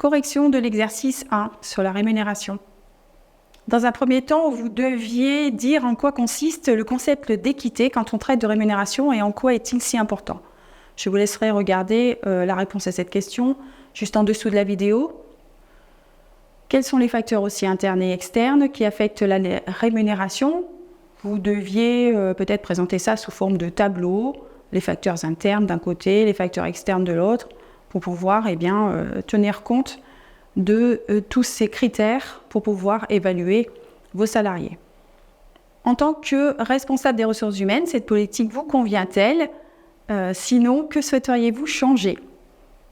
Correction de l'exercice 1 sur la rémunération. Dans un premier temps, vous deviez dire en quoi consiste le concept d'équité quand on traite de rémunération et en quoi est-il si important. Je vous laisserai regarder la réponse à cette question juste en dessous de la vidéo. Quels sont les facteurs aussi internes et externes qui affectent la rémunération? Vous deviez peut-être présenter ça sous forme de tableau, les facteurs internes d'un côté, les facteurs externes de l'autre, pour pouvoir tenir compte de tous ces critères pour pouvoir évaluer vos salariés. En tant que responsable des ressources humaines, cette politique vous convient-elle? Sinon, que souhaiteriez-vous changer?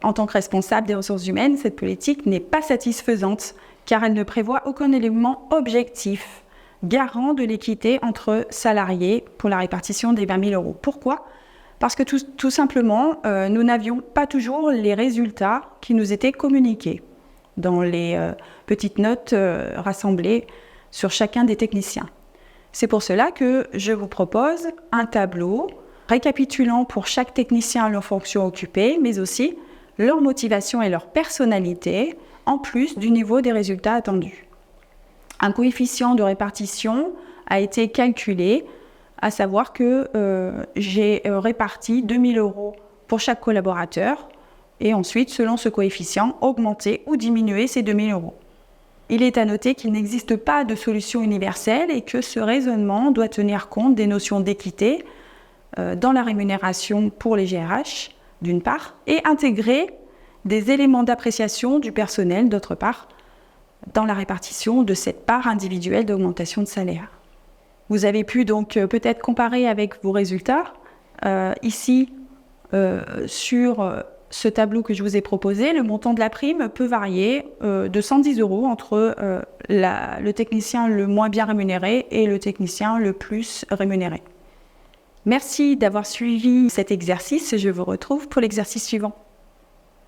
En tant que responsable des ressources humaines, cette politique n'est pas satisfaisante car elle ne prévoit aucun élément objectif garant de l'équité entre salariés pour la répartition des 20 000 €. Pourquoi? Parce que tout simplement, nous n'avions pas toujours les résultats qui nous étaient communiqués dans les petites notes rassemblées sur chacun des techniciens. C'est pour cela que je vous propose un tableau récapitulant pour chaque technicien leurs fonctions occupées, mais aussi leur motivation et leur personnalité, en plus du niveau des résultats attendus. Un coefficient de répartition a été calculé, à savoir que j'ai réparti 2 000 € pour chaque collaborateur, et ensuite, selon ce coefficient, augmenter ou diminuer ces 2 000 €. Il est à noter qu'il n'existe pas de solution universelle et que ce raisonnement doit tenir compte des notions d'équité dans la rémunération pour les GRH, d'une part, et intégrer des éléments d'appréciation du personnel, d'autre part, dans la répartition de cette part individuelle d'augmentation de salaire. Vous avez pu donc peut-être comparer avec vos résultats. Ici, sur ce tableau que je vous ai proposé, le montant de la prime peut varier de 110 € entre le technicien le moins bien rémunéré et le technicien le plus rémunéré. Merci d'avoir suivi cet exercice et je vous retrouve pour l'exercice suivant.